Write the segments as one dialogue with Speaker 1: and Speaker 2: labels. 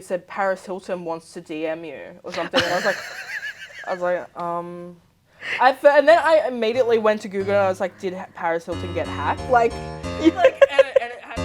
Speaker 1: it said Paris Hilton wants to DM you or something. And and then I immediately went to Google and I was like, did Paris Hilton get hacked? Like, and it had...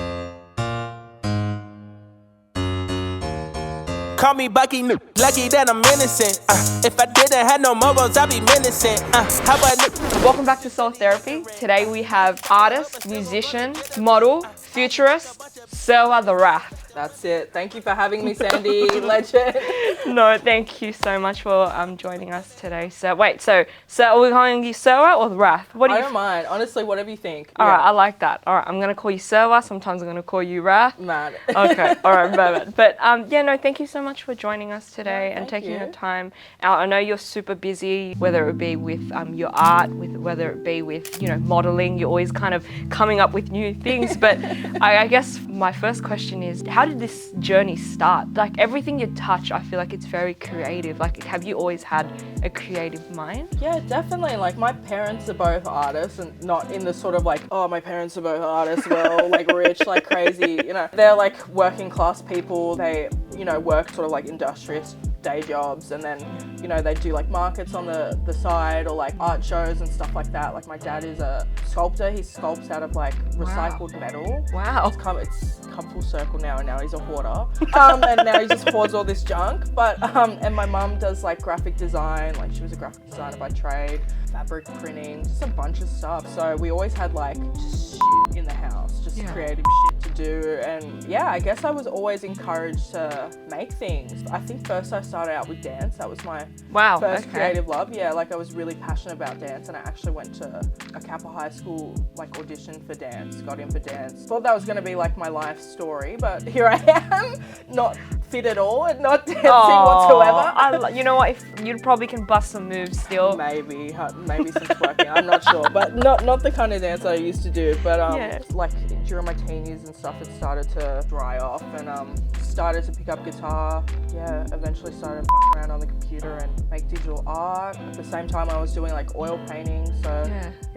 Speaker 2: Call me Bucky, lucky that I'm innocent. If I didn't have no morals, I'd be menacing. How about
Speaker 3: Welcome back to Soul Therapy. Today we have artist, musician, model, futurist, Serwah the Wrath.
Speaker 1: That's it. Thank you for having me, Sandy. Legend.
Speaker 3: No, thank you so much for joining us today. So are we calling you Serwah or the Wrath? What do you?
Speaker 1: I don't mind. Honestly, whatever you think.
Speaker 3: All right, I like that. All right, I'm gonna call you Serwah. Sometimes I'm gonna call you Wrath.
Speaker 1: Mad.
Speaker 3: Okay. All right, perfect. But thank you so much for joining us today and taking your time out. I know you're super busy, whether it be with your art, whether it be with modeling. You're always kind of coming up with new things. But I guess my first question is, how did this journey start? Like everything you touch, I feel like it's very creative. Like, have you always had a creative mind?
Speaker 1: Yeah, definitely. Like my parents are both artists, and not in the sort of like, oh, my parents are both artists, well, like rich, like crazy. They're like working class people. They, work sort of like industrious day jobs, and then they do like markets on the side or like art shows and stuff like that. Like my dad is a sculptor. He sculpts out of like recycled metal.
Speaker 3: Wow.
Speaker 1: It's come full circle now, and now he's a hoarder. And now he just hoards all this junk. But and my mum does like graphic design. Like she was a graphic designer by trade, fabric printing, just a bunch of stuff. So we always had like just shit in the house, just creative shit to do. And yeah, I guess I was always encouraged to make things. I think first I started out with dance. That was my first creative love. Yeah, like I was really passionate about dance, and I actually went to a Kappa High School like audition for dance, got in for dance. Thought that was going to be like my life story, but here I am, not fit at all and not dancing whatsoever.
Speaker 3: You know what? If you probably can bust some moves still.
Speaker 1: Maybe since working, I'm not sure, but not the kind of dance I used to do. But like during my teen years and stuff, it started to dry off, and started to pick up guitar. Yeah, eventually started fucking around on the computer and make digital art. At the same time, I was doing like oil painting, so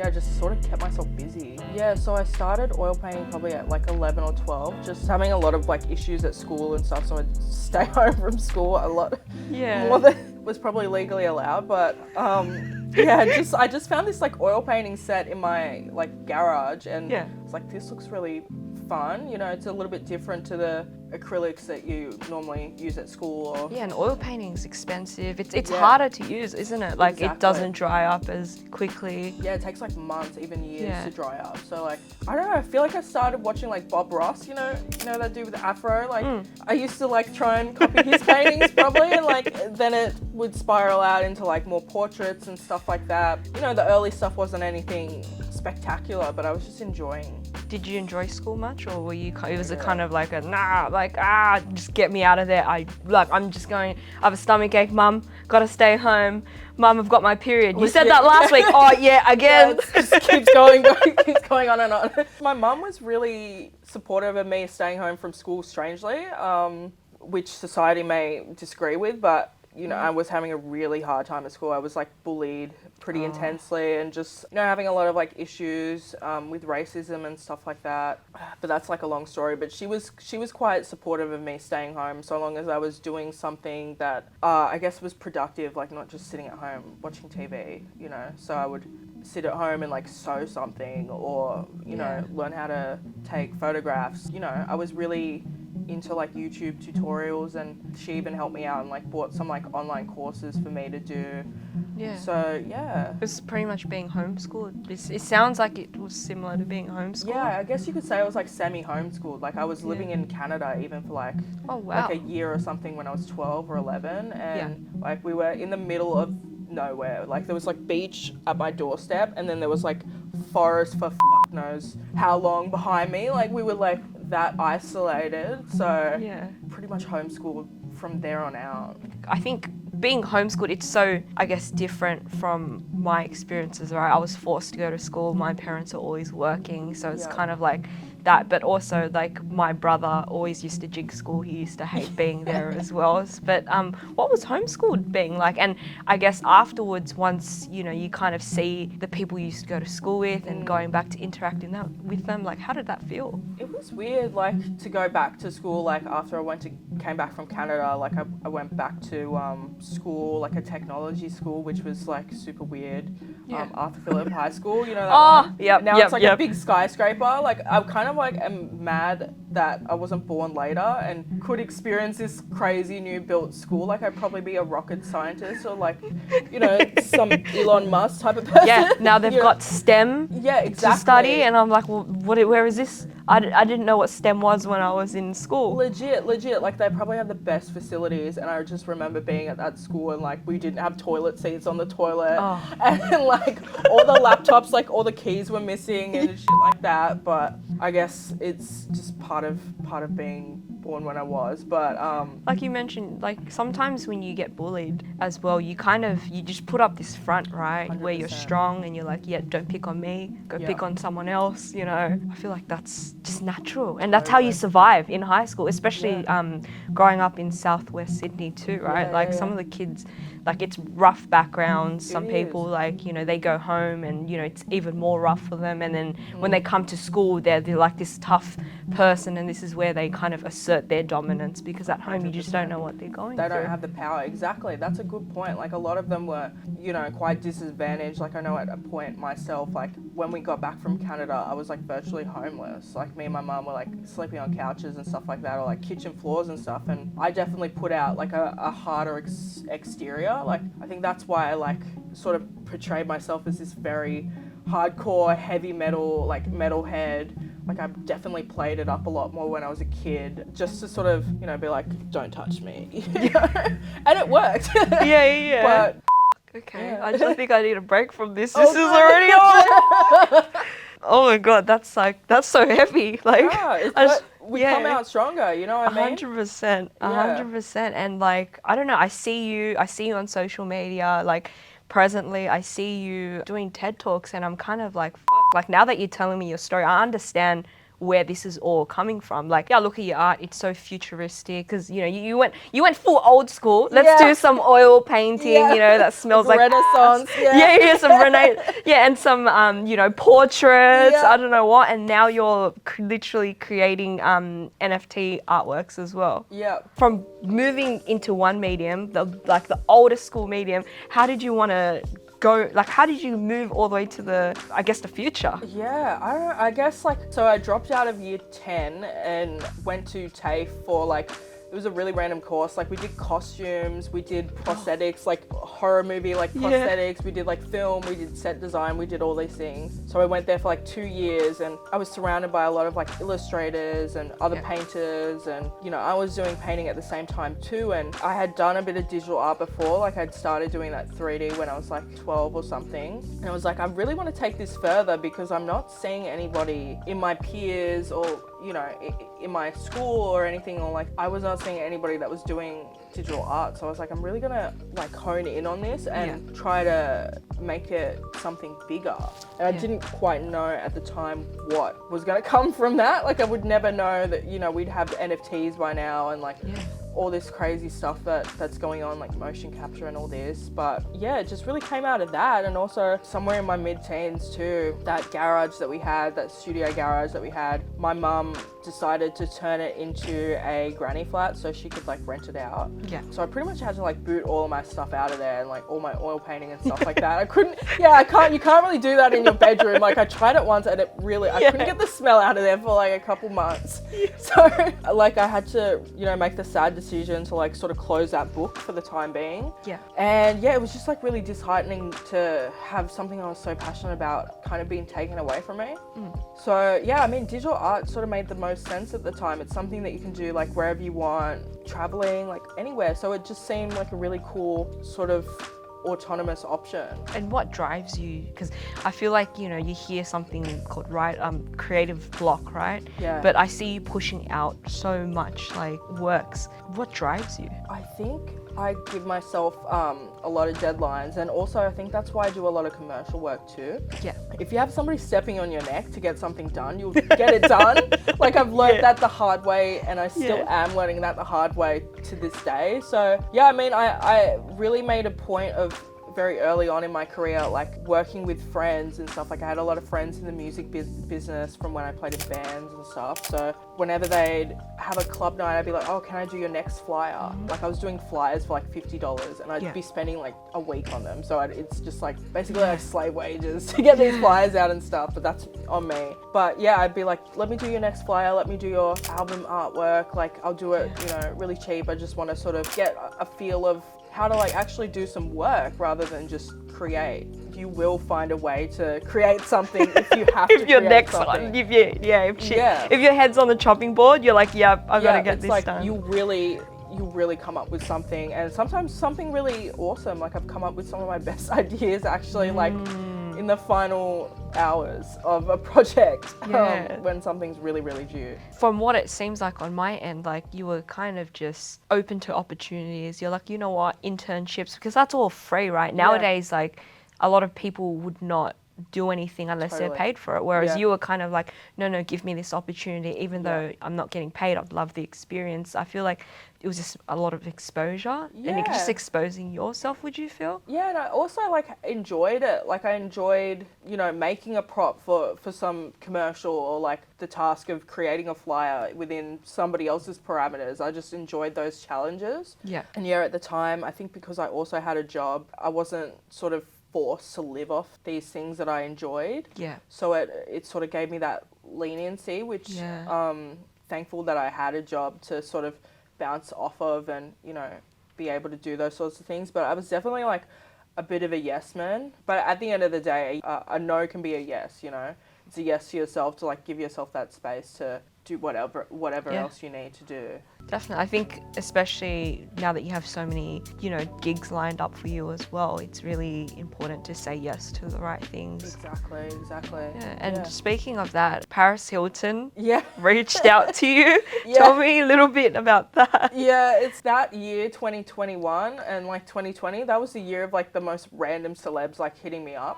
Speaker 1: I just sort of kept myself busy. Yeah, so I started oil painting probably at like 11 or 12, just having a lot of like issues at school and stuff, so I'd stay home from school a lot more than was probably legally allowed. But I just found this like oil painting set in my like garage, and it's like, this looks really fun. It's a little bit different to the acrylics that you normally use at school.
Speaker 3: And oil painting is expensive. It's harder to use, isn't it? Like It doesn't dry up as quickly.
Speaker 1: Yeah, it takes like months, even years to dry up. So like, I don't know, I feel like I started watching like Bob Ross, that dude with the afro. Like I used to like try and copy his paintings probably, and like then it would spiral out into like more portraits and stuff like that. The early stuff wasn't anything spectacular, but I was just enjoying.
Speaker 3: Did you enjoy school much, or were you? It was a kind of like just get me out of there. I'm just going. I have a stomach ache, Mum. Gotta stay home. Mum, I've got my period. You said that last week. Oh yeah, again.
Speaker 1: Yeah, it just keeps going on and on. My mum was really supportive of me staying home from school, strangely, which society may disagree with, but. I was having a really hard time at school. I was like bullied pretty intensely, and just having a lot of like issues with racism and stuff like that. But that's like a long story. But she was quite supportive of me staying home, so long as I was doing something that I guess was productive, like not just sitting at home watching TV. So I would sit at home and like sew something, or learn how to take photographs. I was really into like YouTube tutorials, and she even helped me out and like bought some like online courses for me to do. So
Speaker 3: it was pretty much being homeschooled. It sounds like it was similar to being homeschooled.
Speaker 1: I guess you could say it was like semi-homeschooled. Like I was living in Canada even for like like a year or something when I was 12 or 11, and like we were in the middle of nowhere. Like there was like beach at my doorstep, and then there was like forest for fuck knows how long behind me. Like we were like that isolated, so pretty much homeschooled from there on out.
Speaker 3: I think being homeschooled, it's so, I guess, different from my experiences, right? I was forced to go to school. My parents are always working, so it's kind of like that, but also like my brother always used to jig school. He used to hate being there as well. But what was homeschooled being like? And I guess afterwards, once you kind of see the people you used to go to school with and going back to interacting with them, like how did that feel?
Speaker 1: It was weird, like to go back to school. Like after came back from Canada, like I went back to school, like a technology school, which was like super weird. Arthur Phillip High School, that one?
Speaker 3: Yep.
Speaker 1: Now it's like a big skyscraper. Like I kind of like am mad that I wasn't born later and could experience this crazy new built school. Like I'd probably be a rocket scientist or like, some Elon Musk type of person.
Speaker 3: Yeah, now they've got STEM to study, and I'm like, well, where is this? I didn't know what STEM was when I was in school.
Speaker 1: Legit. Like they probably have the best facilities, and I just remember being at that school and like we didn't have toilet seats on the toilet, and like all the laptops, like all the keys were missing and shit like that. But I guess it's just part of being born when I was. But
Speaker 3: like you mentioned, like sometimes when you get bullied as well, you just put up this front, right, 100%. Where you're strong and you're like, yeah, don't pick on me, go pick on someone else. I feel like that's just natural, and that's how you survive in high school, especially growing up in southwest Sydney too, right? Some of the kids, like it's rough backgrounds. Some people like they go home and it's even more rough for them, and then when they come to school they're like this tough person, and this is where they kind of assert their dominance, because at home 100%. You just don't know what they're going through.
Speaker 1: They don't have the power. Exactly. That's a good point. Like a lot of them were quite disadvantaged. Like I know at a point myself, like when we got back from Canada, I was like virtually homeless. Like me and my mum were like sleeping on couches and stuff like that, or like kitchen floors and stuff, and I definitely put out like a harder exterior. Like I think that's why I like sort of portrayed myself as this very hardcore heavy metal, like metalhead. Like I definitely played it up a lot more when I was a kid, just to sort of be like, don't touch me. And it worked.
Speaker 3: Yeah.
Speaker 1: But
Speaker 3: okay, I think I need a break from this. This is already on. Oh my god, that's so heavy. Like
Speaker 1: we come out stronger, you know what I mean?
Speaker 3: 100%, 100%. And like I don't know, I see you on social media. Like presently, I see you doing TED Talks, and I'm kind of like, like now that you're telling me your story, I understand where this is all coming from. Like, yeah, look at your art, it's so futuristic, because you went full old school. Let's do some oil painting, that smells like
Speaker 1: Renaissance.
Speaker 3: And some portraits, I don't know what, and now you're literally creating NFT artworks as well.
Speaker 1: Yeah.
Speaker 3: From moving into one medium, the oldest school medium, how did you want to go, like how did you move all the way to the future?
Speaker 1: Yeah, I guess so I dropped out of year 10 and went to TAFE for it was a really random course. Like we did costumes, we did prosthetics, like horror movie, like prosthetics, we did like film, we did set design, we did all these things. So I went there for 2 years, and I was surrounded by a lot of illustrators and other painters, and I was doing painting at the same time too. And I had done a bit of digital art before, I'd started doing that 3D when I was 12 or something. And I was like, I really want to take this further, because I'm not seeing anybody in my peers or in my school or anything, or I was not seeing anybody that was doing digital art. So I was like, I'm really gonna hone in on this and try to make it something bigger. And I didn't quite know at the time what was gonna come from that. I would never know that we'd have NFTs by now, and all this crazy stuff that's going on, like motion capture and all this. But yeah, it just really came out of that. And also somewhere in my mid-teens too, that garage that we had, that studio garage that we had, my mum decided to turn it into a granny flat so she could rent it out.
Speaker 3: Yeah.
Speaker 1: So I pretty much had to boot all of my stuff out of there, and all my oil painting and stuff like that. You can't really do that in your bedroom. I tried it once, and I couldn't get the smell out of there for a couple months. So I had to make the sad decision to sort of close that book for the time being.
Speaker 3: Yeah.
Speaker 1: And it was just really disheartening to have something I was so passionate about kind of being taken away from me. So yeah, I mean, digital art sort of made the most sense at the time. It's something that you can do wherever you want, traveling, anywhere. So it just seemed like a really cool sort of autonomous option.
Speaker 3: And what drives you? Because I feel like, you hear something called creative block, right?
Speaker 1: Yeah.
Speaker 3: But I see you pushing out so much like works. What drives you?
Speaker 1: I think I give myself a lot of deadlines, and also I think that's why I do a lot of commercial work too.
Speaker 3: Yeah.
Speaker 1: If you have somebody stepping on your neck to get something done, you'll get it done. Like I've learned that the hard way, and I still am learning that the hard way to this day. So yeah, I mean, I really made a point of very early on in my career, like working with friends and stuff. Like I had a lot of friends in the music business from when I played in bands and stuff. So whenever they'd have a club night, I'd be like, oh, can I do your next flyer? Like I was doing flyers for like $50 and I'd be spending like a week on them. So it's just like basically like slave wages to get these flyers out and stuff, but that's on me. But yeah, I'd be like, let me do your next flyer. Let me do your album artwork. Like I'll do it, really cheap. I just want to sort of get a feel of how to like actually do some work rather than just create. You will find a way to create something if you have to
Speaker 3: If your
Speaker 1: create
Speaker 3: next
Speaker 1: something.
Speaker 3: one, if your head's on the chopping board, you're like, I've got to get this
Speaker 1: like
Speaker 3: done.
Speaker 1: You really come up with something, and sometimes something really awesome. Like I've come up with some of my best ideas actually like in the final hours of a project when something's really, really due.
Speaker 3: From what it seems like on my end, like you were kind of just open to opportunities. You're like, you know what, internships, because that's all free, right? Nowadays, like a lot of people would not do anything unless they're paid for it. Whereas you were kind of like, no, give me this opportunity. Even though I'm not getting paid, I'd love the experience. I feel like it was just a lot of exposure and you're just exposing yourself, would you feel?
Speaker 1: Yeah, and I also like enjoyed it. Like I enjoyed, making a prop for some commercial, or like the task of creating a flyer within somebody else's parameters. I just enjoyed those challenges.
Speaker 3: Yeah.
Speaker 1: And yeah, at the time, I think because I also had a job, I wasn't sort of forced to live off these things that I enjoyed.
Speaker 3: Yeah.
Speaker 1: So it sort of gave me that leniency, which thankful that I had a job to sort of bounce off of and, be able to do those sorts of things. But I was definitely like a bit of a yes man. But at the end of the day, a no can be a yes, It's a yes to yourself to like give yourself that space to do whatever else you need to do.
Speaker 3: Definitely. I think especially now that you have so many, gigs lined up for you as well, it's really important to say yes to the right things.
Speaker 1: Exactly.
Speaker 3: Yeah. And speaking of that, Paris Hilton reached out to you.
Speaker 1: Yeah.
Speaker 3: Tell me a little bit about that.
Speaker 1: Yeah, it's that year, 2021, and like 2020, that was the year of like the most random celebs like hitting me up.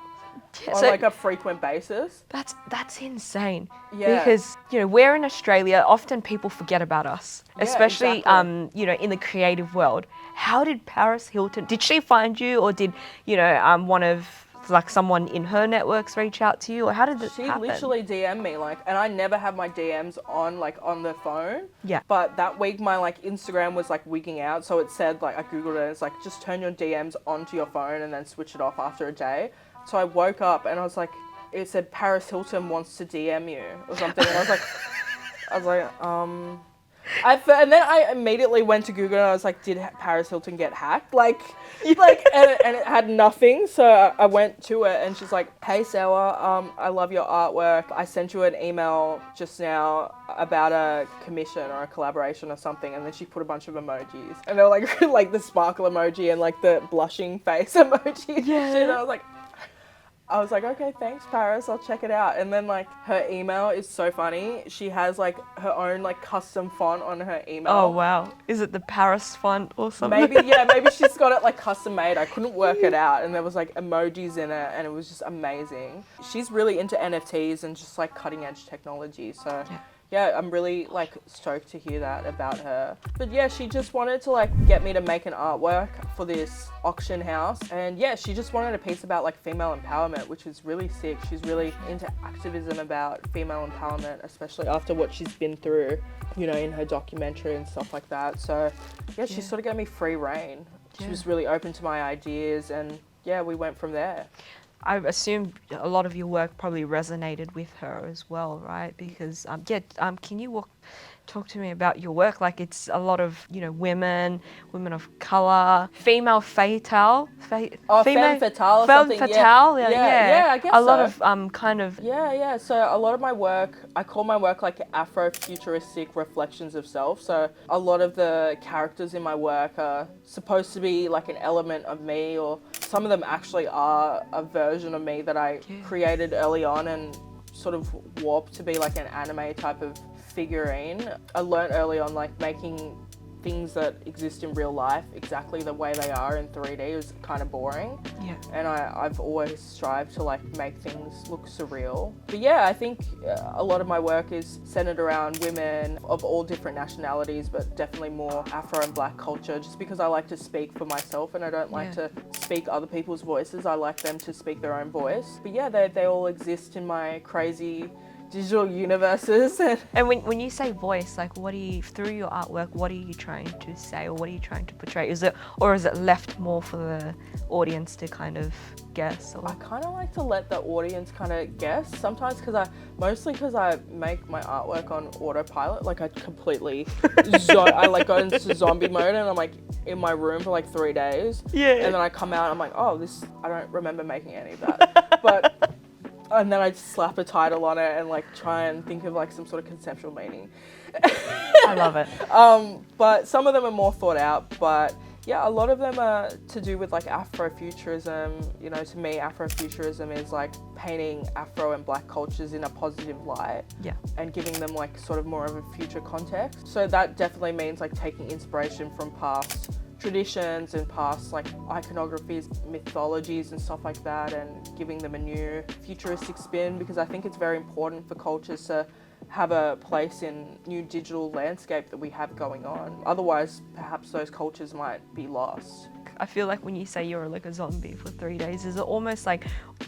Speaker 1: On like a frequent basis.
Speaker 3: That's insane.
Speaker 1: Yeah.
Speaker 3: Because, we're in Australia, often people forget about us, especially,
Speaker 1: exactly.
Speaker 3: In the creative world. How did Paris Hilton, did she find you, or did, one of like someone in her networks reach out to you, or how did this happen?
Speaker 1: She literally DM'd me and I never have my DMs on the phone.
Speaker 3: Yeah.
Speaker 1: But that week my like Instagram was like wigging out, so it said like I googled it and it's like just turn your DMs onto your phone and then switch it off after a day. So I woke up and I was like, it said Paris Hilton wants to DM you or something. And I was like, and then I immediately went to Google and I was like, did Paris Hilton get hacked? And it had nothing. So I went to it and she's like, hey Serwah, I love your artwork. I sent you an email just now about a commission or a collaboration or something. And then she put a bunch of emojis and they were like the sparkle emoji and like the blushing face emoji.
Speaker 3: Yeah.
Speaker 1: And I was like, okay, thanks, Paris. I'll check it out. And then, like, her email is so funny. She has, like, her own, like, custom font on her email.
Speaker 3: Oh, wow. Is it the Paris font or something?
Speaker 1: Maybe she's got it, like, custom made. I couldn't work it out. And there was, like, emojis in it, and it was just amazing. She's really into NFTs and just, like, cutting-edge technology. So, yeah, I'm really, like, stoked to hear that about her. But, yeah, she just wanted to, like, get me to make an artwork for this auction house. And, yeah, she just wanted a piece about, like, female empowerment, which is really sick. She's really into activism about female empowerment, especially after what she's been through, in her documentary and stuff like that. So, yeah, she sort of gave me free reign. She was really open to my ideas and, yeah, we went from there.
Speaker 3: I assume a lot of your work probably resonated with her as well, right? Because, can you talk to me about your work. Like it's a lot of, women of color, female fatale,
Speaker 1: Femme fatale or
Speaker 3: femme
Speaker 1: something.
Speaker 3: fatale,
Speaker 1: Yeah, I guess
Speaker 3: a lot
Speaker 1: so.
Speaker 3: of kind of.
Speaker 1: Yeah. So a lot of my work, I call my work like Afro-futuristic reflections of self. So a lot of the characters in my work are supposed to be like an element of me, or some of them actually are a version of me that I created early on and sort of warped to be like an anime type of figurine. I learned early on like making things that exist in real life exactly the way they are in 3D is kind of boring.
Speaker 3: Yeah.
Speaker 1: And I've always strived to like make things look surreal. But yeah, I think a lot of my work is centered around women of all different nationalities, but definitely more Afro and Black culture, just because I like to speak for myself and I don't like to speak other people's voices. I like them to speak their own voice. But yeah, they all exist in my crazy digital universes.
Speaker 3: And when you say voice, like through your artwork, what are you trying to say, or what are you trying to portray? Is it left more for the audience to kind of guess? Or?
Speaker 1: I kind of like to let the audience kind of guess sometimes, mostly because I make my artwork on autopilot. Like I completely, I like go into zombie mode and I'm like in my room for like 3 days.
Speaker 3: Yeah.
Speaker 1: And then I come out and I'm like, oh, I don't remember making any of that. But and then I just slap a title on it and like try and think of like some sort of conceptual meaning.
Speaker 3: I love it.
Speaker 1: But some of them are more thought out, but yeah, a lot of them are to do with like Afrofuturism. To me, Afrofuturism is like painting Afro and Black cultures in a positive light.
Speaker 3: Yeah.
Speaker 1: And giving them like sort of more of a future context. So that definitely means like taking inspiration from past traditions and past like iconographies, mythologies and stuff like that, and giving them a new futuristic spin, because I think it's very important for cultures to have a place in new digital landscape that we have going on. Otherwise, perhaps those cultures might be lost.
Speaker 3: I feel like when you say you're like a zombie for 3 days, is it almost like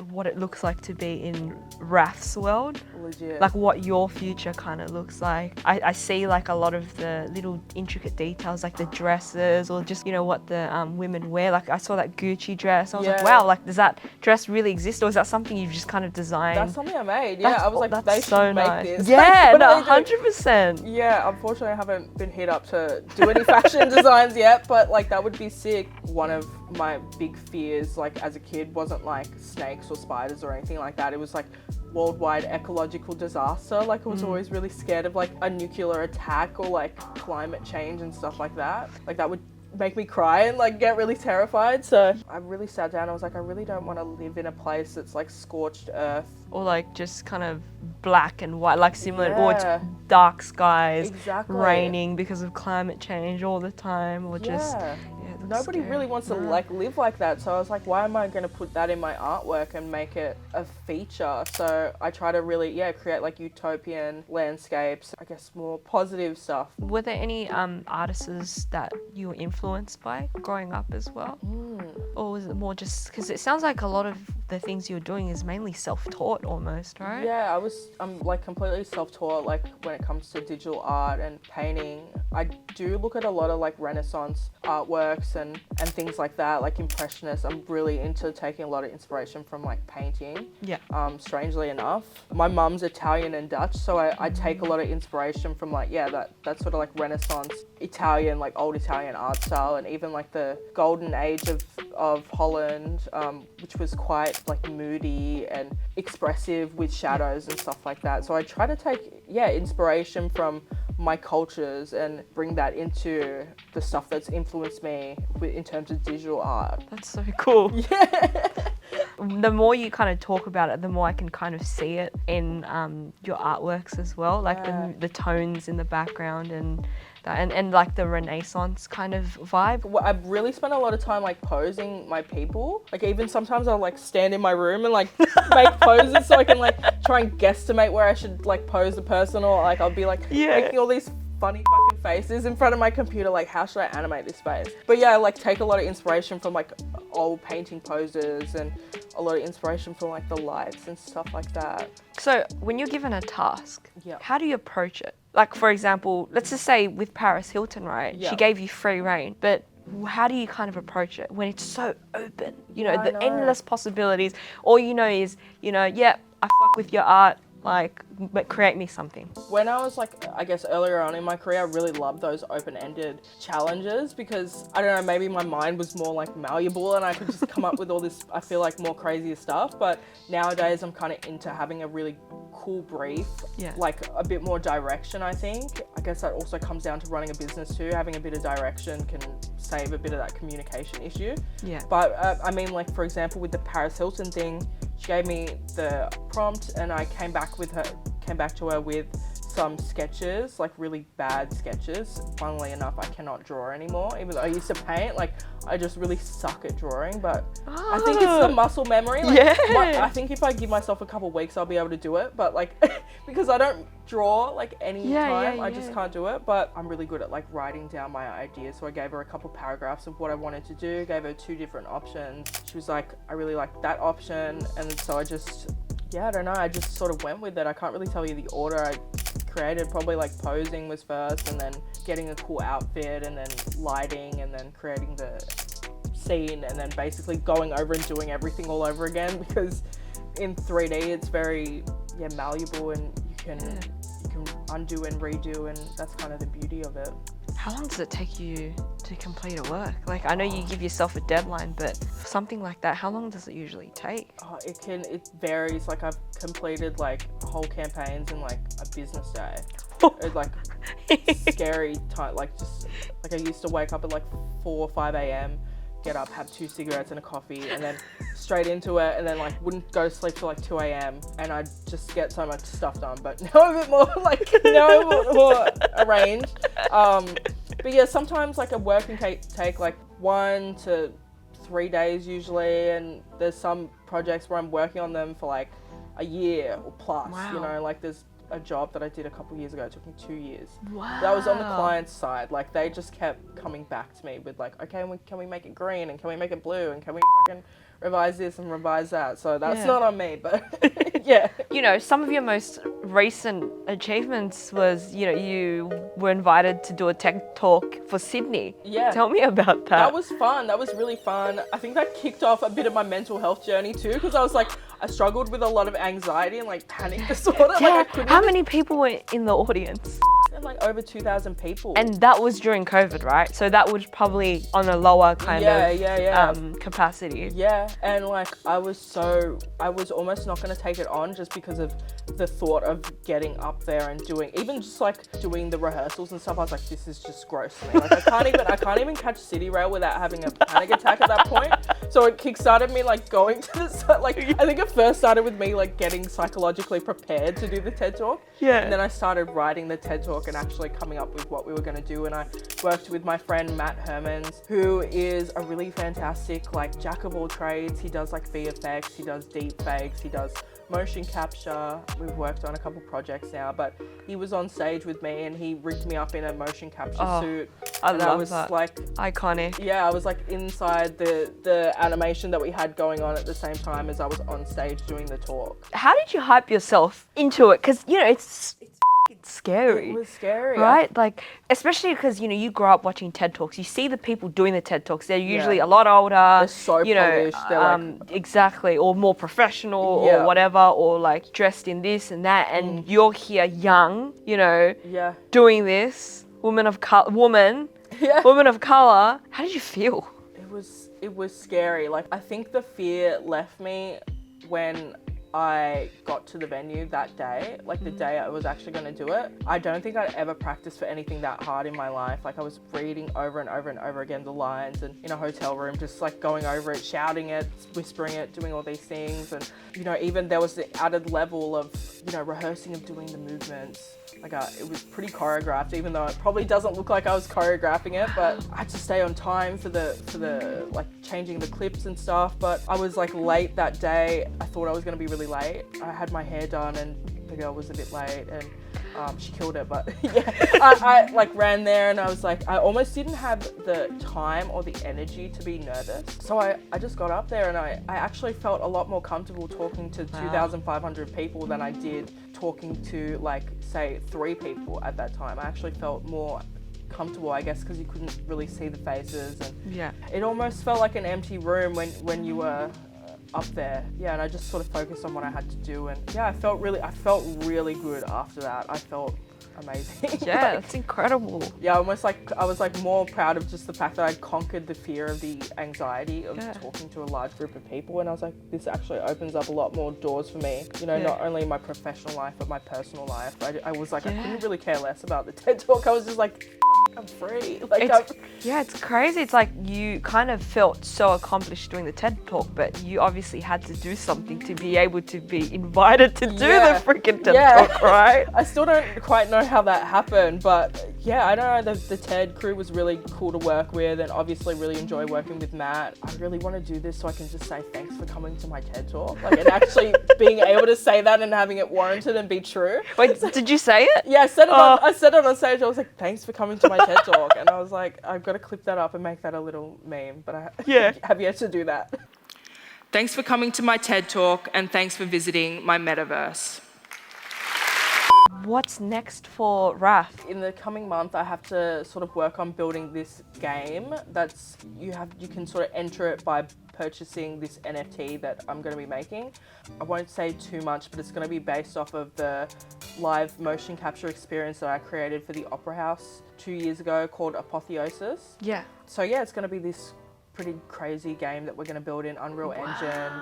Speaker 3: what it looks like to be in Raph's world?
Speaker 1: Legit.
Speaker 3: Like what your future kind of looks like. I see like a lot of the little intricate details, like the dresses, or just, what the women wear. Like I saw that Gucci dress. I was like, wow, like does that dress really exist, or is that something you've just kind of designed?
Speaker 1: That's something I made. Yeah, I was like, they should make this.
Speaker 3: Yeah, no, 100%.
Speaker 1: Yeah, unfortunately I haven't been hit up to do any fashion designs yet, but like that would be sick. One of my big fears, like as a kid, wasn't like snakes or spiders or anything like that. It was like worldwide ecological disaster. Like I was always really scared of like a nuclear attack or like climate change and stuff like that. Like that would make me cry and like get really terrified. So I really sat down. I was like, I really don't want to live in a place that's like scorched earth.
Speaker 3: Or like just kind of black and white, like similar, or it's dark skies, raining because of climate change all the time, or just
Speaker 1: nobody really wants to like live like that. So I was like, why am I going to put that in my artwork and make it a feature? So I try to really create like utopian landscapes, I guess more positive stuff.
Speaker 3: Were there any artists that you were influenced by growing up as well? Or was it more just because it sounds like a lot of the things you're doing is mainly self-taught almost, right?
Speaker 1: Yeah, I'm like completely self-taught, like when it comes to digital art and painting. I do look at a lot of like Renaissance artworks and things like that, like Impressionists. I'm really into taking a lot of inspiration from like painting.
Speaker 3: Yeah.
Speaker 1: Strangely enough. My mum's Italian and Dutch, so I take a lot of inspiration from like, that sort of like Renaissance Italian, like old Italian art style, and even like the golden age of Holland, which was quite like moody and expressive with shadows and stuff like that. So I try to take inspiration from my cultures and bring that into the stuff that's influenced me in terms of digital art.
Speaker 3: That's so cool.
Speaker 1: Yeah.
Speaker 3: The more you kind of talk about it, the more I can kind of see it in your artworks as well, like the tones in the background and like the Renaissance kind of vibe.
Speaker 1: Well, I've really spent a lot of time like posing my people. Like even sometimes I'll like stand in my room and like make poses so I can like try and guesstimate where I should like pose the person, or like I'll be like making all these funny fucking faces in front of my computer, like how should I animate this face? But I like take a lot of inspiration from like old painting poses and a lot of inspiration from like the lights and stuff like that.
Speaker 3: So when you're given a task, how do you approach it? Like for example, let's just say with Paris Hilton, right? She gave you free reign, but how do you kind of approach it when it's so open? The endless possibilities. All you know is, I fuck with your art, like, but create me something.
Speaker 1: When I was like, I guess earlier on in my career, I really loved those open-ended challenges because, I don't know, maybe my mind was more like malleable and I could just come up with all this, I feel like, more crazier stuff. But nowadays I'm kind of into having a really cool brief, like a bit more direction, I think. I guess that also comes down to running a business too. Having a bit of direction can save a bit of that communication issue.
Speaker 3: Yeah.
Speaker 1: But I mean, like, for example, with the Paris Hilton thing, she gave me the prompt and I came back to her with some sketches, like really bad sketches. Funnily enough, I cannot draw anymore, even though I used to paint. Like, I just really suck at drawing, but I think it's the muscle memory. Like, I think if I give myself a couple of weeks, I'll be able to do it. But like, because I don't draw like any time, I just can't do it. But I'm really good at like writing down my ideas. So I gave her a couple paragraphs of what I wanted to do, gave her 2 different options. She was like, I really like that option. And so I just, I don't know, I just sort of went with it. I can't really tell you the order I created. Probably like posing was first, and then getting a cool outfit, and then lighting, and then creating the scene, and then basically going over and doing everything all over again, because in 3D it's very malleable, and you can undo and redo, and that's kind of the beauty of it.
Speaker 3: How long does it take you to complete a work? Like, I know you give yourself a deadline, but for something like that, how long does it usually take?
Speaker 1: Oh, it varies. Like, I've completed like whole campaigns in like a business day. It's like scary time. Like, just like I used to wake up at like 4 or 5 a.m, get up, have 2 cigarettes and a coffee, and then straight into it, and then like wouldn't go to sleep till like 2 a.m, and I'd just get so much stuff done. But now a bit more more arranged. But yeah, sometimes like a work can take like 1 to 3 days usually, and there's some projects where I'm working on them for like a year or plus.
Speaker 3: Wow.
Speaker 1: You know, like there's a job that I did a couple years ago. It took me 2 years.
Speaker 3: Wow.
Speaker 1: That was on the client's side. Like, they just kept coming back to me with like, okay, can we make it green, and can we make it blue, and can we fucking revise this and revise that? So that's not on me, but yeah.
Speaker 3: You know, some of your most recent achievements was, you know, you were invited to do a TED talk for Sydney.
Speaker 1: Yeah.
Speaker 3: Tell me about that.
Speaker 1: That was fun. That was really fun. I think that kicked off a bit of my mental health journey too, because I was like, I struggled with a lot of anxiety and like panic disorder.
Speaker 3: Yeah.
Speaker 1: Like,
Speaker 3: How many people were in the audience?
Speaker 1: like over 2,000 people.
Speaker 3: And that was during COVID, right? So that was probably on a lower kind of capacity.
Speaker 1: Yeah, and like I was almost not going to take it on just because of the thought of getting up there and doing the rehearsals and stuff. I was like, this is just gross to me. Like, I can't even catch City Rail without having a panic attack at that point. So it kickstarted me like going to this, like, I think it first started with me like getting psychologically prepared to do the TED Talk.
Speaker 3: Yeah.
Speaker 1: And then I started writing the TED Talk and actually coming up with what we were going to do. And I worked with my friend Matt Hermans, who is a really fantastic like jack of all trades. He does like VFX, he does deep fakes, he does motion capture. We've worked on a couple projects now, but he was on stage with me and he rigged me up in a motion capture suit.
Speaker 3: I love that.
Speaker 1: Like
Speaker 3: iconic.
Speaker 1: Yeah, I was like inside the animation that we had going on at the same time as I was on stage doing the talk.
Speaker 3: How did you hype yourself into it? Because, you know, it's scary.
Speaker 1: It was scary.
Speaker 3: Right? Like, especially because, you know, you grow up watching TED Talks. You see the people doing the TED Talks. They're usually a lot older.
Speaker 1: They're so
Speaker 3: you know,
Speaker 1: polished. They're
Speaker 3: exactly. Or more professional or whatever. Or like dressed in this and that. And you're here young, you know, doing this. Woman of color. Woman of color. How did you feel?
Speaker 1: It was scary. Like, I think the fear left me when I got to the venue that day, like the day I was actually going to do it. I don't think I'd ever practiced for anything that hard in my life. Like, I was reading over and over and over again the lines, and in a hotel room, just like going over it, shouting it, whispering it, doing all these things. And, you know, even there was the added level of, you know, rehearsing of doing the movements. Like, it was pretty choreographed, even though it probably doesn't look like I was choreographing it, but I had to stay on time for the like changing the clips and stuff. But I was like late that day. I thought I was going to be really late. I had my hair done and the girl was a bit late, and she killed it. But yeah, I like ran there and I was like, I almost didn't have the time or the energy to be nervous. So I just got up there and I actually felt a lot more comfortable talking to 2,500 people than I did talking to like, say, 3 people at that time. I actually felt more comfortable, I guess, because you couldn't really see the faces, and it almost felt like an empty room when you were up there. Yeah, and I just sort of focused on what I had to do, and yeah, I felt really good after that. I felt amazing.
Speaker 3: Yeah, that's incredible.
Speaker 1: Yeah, almost like I was like more proud of just the fact that I conquered the fear of the anxiety of talking to a large group of people, and I was like, this actually opens up a lot more doors for me. You know, not only my professional life but my personal life. I was like, I couldn't really care less about the TED Talk. I was just like, I'm free. Like,
Speaker 3: it's crazy. It's like you kind of felt so accomplished doing the TED Talk, but you obviously had to do something to be able to be invited to do the freaking TED Talk, right?
Speaker 1: I still don't quite know how that happened, but yeah, I don't know. The TED crew was really cool to work with, and obviously really enjoy working with Matt. I really want to do this so I can just say thanks for coming to my TED Talk, like, and actually being able to say that and having it warranted and be true.
Speaker 3: Wait, did you say it?
Speaker 1: Yeah, I said it on stage. I was like, thanks for coming to my TED Talk, and I was like, I've got to clip that up and make that a little meme, but I have yet to do that. Thanks for coming to my TED Talk, and thanks for visiting my metaverse.
Speaker 3: What's next for Raf?
Speaker 1: In the coming month, I have to sort of work on building this game that's, you can sort of enter it by purchasing this NFT that I'm going to be making. I won't say too much, but it's going to be based off of the live motion capture experience that I created for the Opera House 2 years ago called Apotheosis.
Speaker 3: Yeah.
Speaker 1: So yeah, it's going to be this pretty crazy game that we're going to build in Unreal Engine.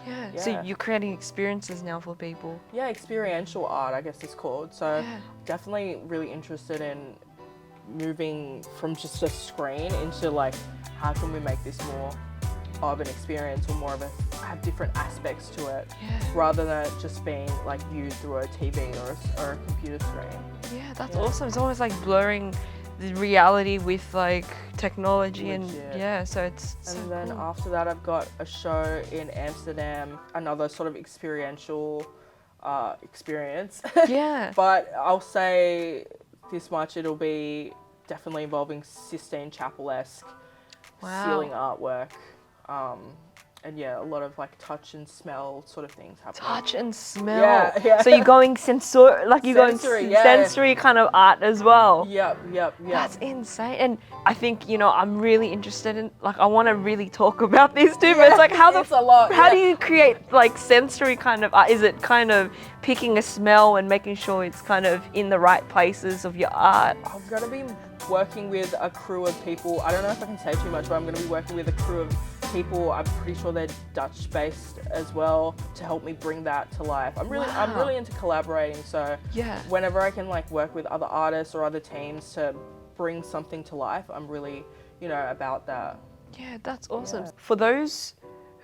Speaker 3: Yeah. So you're creating experiences now for people.
Speaker 1: Yeah, experiential art, I guess it's called. So definitely really interested in moving from just a screen into like, how can we make this more of an experience, or more of have different aspects to it, rather than it just being like viewed through a TV or a computer screen.
Speaker 3: Yeah, that's awesome. It's almost like blurring the reality with like technology. And so it's so
Speaker 1: and then after that, I've got a show in Amsterdam, another sort of experiential experience.
Speaker 3: Yeah.
Speaker 1: But I'll say this much, it'll be definitely involving Sistine Chapel-esque ceiling artwork. And yeah, a lot of like touch and smell sort of things happening.
Speaker 3: Touch and smell.
Speaker 1: Yeah.
Speaker 3: So you're going sensory kind of art as well.
Speaker 1: Yep.
Speaker 3: That's insane. And I think, you know, I'm really interested in, like, I want to really talk about these too, but it's like, how do you create like sensory kind of art? Is it kind of picking a smell and making sure it's kind of in the right places of your art?
Speaker 1: I'm going to be working with a crew of people. I don't know if I can say too much, but I'm going to be working with a crew of people. I'm pretty sure they're Dutch based as well, to help me bring that to life. I'm really into collaborating, so whenever I can like work with other artists or other teams to bring something to life, I'm really, you know, about that.
Speaker 3: Yeah, that's awesome. For those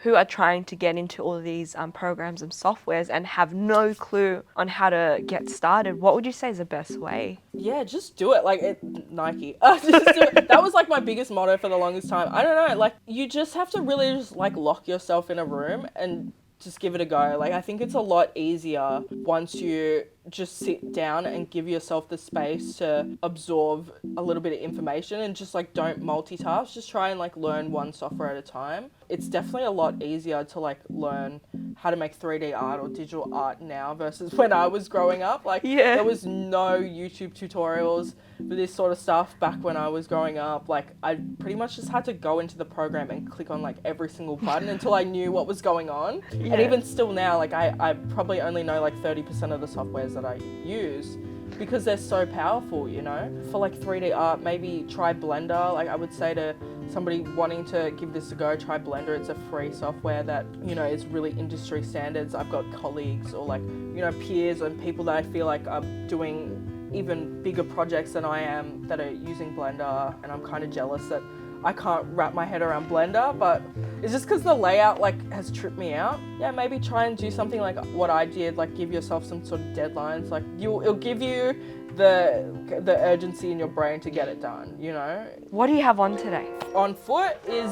Speaker 3: who are trying to get into all of these programs and softwares and have no clue on how to get started, what would you say is the best way?
Speaker 1: Yeah, just do it. Like Nike. Just do it. That was like my biggest motto for the longest time. I don't know, like you just have to really just like lock yourself in a room and just give it a go. Like I think it's a lot easier once you just sit down and give yourself the space to absorb a little bit of information, and just like don't multitask. Just try and like learn one software at a time. It's definitely a lot easier to like learn how to make 3D art or digital art now versus when I was growing up. Like there was no YouTube tutorials for this sort of stuff back when I was growing up. Like I pretty much just had to go into the program and click on like every single button until I knew what was going on. And even still now, like I probably only know like 30% of the softwares that I use, because they're so powerful, you know. For like 3D art, maybe try Blender. Like I would say to somebody wanting to give this a go, try Blender. It's a free software that, you know, is really industry standards. I've got colleagues or like, you know, peers and people that I feel like are doing even bigger projects than I am that are using Blender, and I'm kind of jealous that I can't wrap my head around Blender, but it's just because the layout like has tripped me out. Yeah, maybe try and do something like what I did, like give yourself some sort of deadlines. Like it'll give you the urgency in your brain to get it done, you know?
Speaker 3: What do you have on today?
Speaker 1: On foot is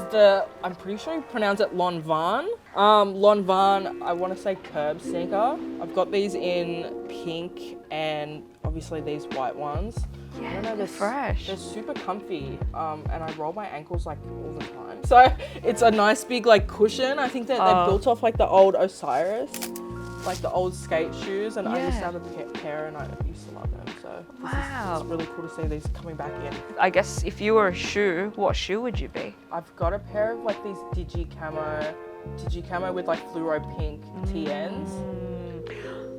Speaker 1: I'm pretty sure you pronounce it Lanvin. Lanvin, I want to say curb sneaker. I've got these in pink and obviously these white ones.
Speaker 3: Yeah,
Speaker 1: I don't know,
Speaker 3: they're fresh.
Speaker 1: They're super comfy, and I roll my ankles like all the time. So it's a nice big like cushion. I think that they're built off like the old Osiris, like the old skate shoes, and I used to have a pair and I used to love them. So it's really cool to see these coming back in.
Speaker 3: I guess if you were a shoe, what shoe would you be?
Speaker 1: I've got a pair of like these digi camo camo with like fluoro pink TNs.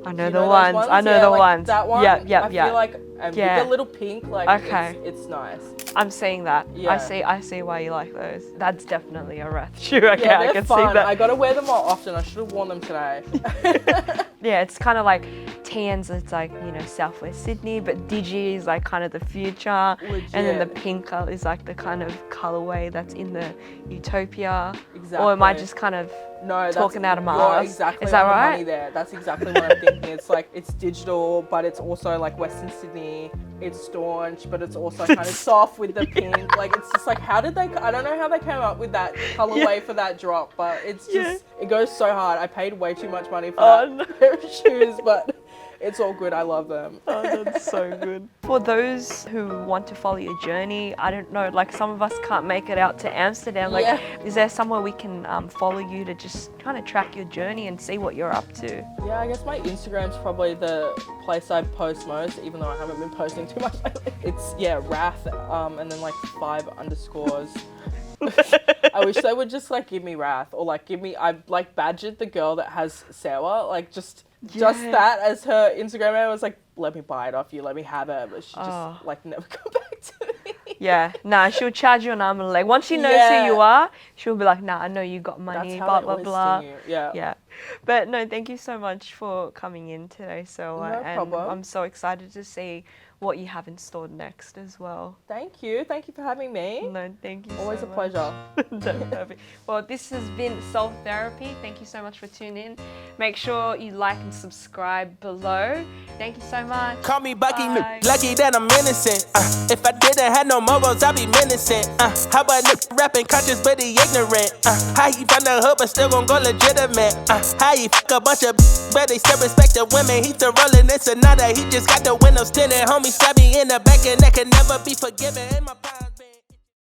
Speaker 3: I know
Speaker 1: You
Speaker 3: the
Speaker 1: those
Speaker 3: ones. I know
Speaker 1: Yeah,
Speaker 3: the
Speaker 1: like
Speaker 3: ones.
Speaker 1: That one.
Speaker 3: Yeah,
Speaker 1: I feel like with the little pink, like
Speaker 3: Okay.
Speaker 1: it's nice.
Speaker 3: I'm seeing that.
Speaker 1: Yeah.
Speaker 3: I see why you like those. That's definitely a Rath shoe. Okay,
Speaker 1: Yeah,
Speaker 3: I
Speaker 1: they're
Speaker 3: can
Speaker 1: fun.
Speaker 3: see that.
Speaker 1: I gotta wear them more often. I should have worn them today.
Speaker 3: Yeah, it's kind of like TNs, it's like, you know, Southwest Sydney, but Digi is like kind of the future. And then the
Speaker 1: Legit.
Speaker 3: pink is like the kind of colorway that's in the Utopia.
Speaker 1: Exactly.
Speaker 3: Or am I just kind of talking out of my
Speaker 1: you're
Speaker 3: ass?
Speaker 1: exactly
Speaker 3: Is that
Speaker 1: on the
Speaker 3: right?
Speaker 1: money there. That's exactly what I'm thinking. It's like, it's digital, but it's also like Western Sydney. It's staunch, but it's also kind of soft with the pink. Like, it's just like, how did they, I don't know how they came up with that colorway for that drop, but it's just, it goes so hard. I paid way too much money for that pair of shoes, but it's all good. I love them.
Speaker 3: Oh, that's so good. For those who want to follow your journey, I don't know, like some of us can't make it out to Amsterdam. Like, is there somewhere we can follow you to just kind of track your journey and see what you're up to?
Speaker 1: Yeah, I guess my Instagram's probably the place I post most, even though I haven't been posting too much lately. It's, Rath, and then like 5 underscores. I wish they would just like give me Rath, or like give me, I like badgered the girl that has Serwah, like just that as her Instagram name. I was like, let me buy it off you, let me have it, but she just like never got back to me.
Speaker 3: Yeah, nah, she'll charge you an arm and a leg. Once she knows who you are, she'll be like, nah, I know you got money,
Speaker 1: That's how
Speaker 3: blah,
Speaker 1: they
Speaker 3: blah,
Speaker 1: always
Speaker 3: blah.
Speaker 1: sting you. Yeah.
Speaker 3: But no, thank you so much for coming in today, Serwah.
Speaker 1: No problem.
Speaker 3: I'm so excited to see what you have in store next as well.
Speaker 1: Thank you for having me.
Speaker 3: No, thank you
Speaker 1: Always
Speaker 3: so
Speaker 1: a
Speaker 3: much.
Speaker 1: pleasure.
Speaker 3: No, perfect. Well, this has been Soul Therapy. Thank you so much for tuning in. Make sure you like and subscribe below. Thank you so much.
Speaker 2: Call me Bucky,
Speaker 3: Bye.
Speaker 2: lucky that I'm innocent. If I didn't have no morals, I'd be menacing. How about nigga rapping conscious but he ignorant? How he from the hood but still gon' go legitimate? How he fuck a bunch of but they still respect the women. He still rolling in Sonata. He just got the windows tinted. Homie stabbed me in the back and that can never be forgiven. In my prime.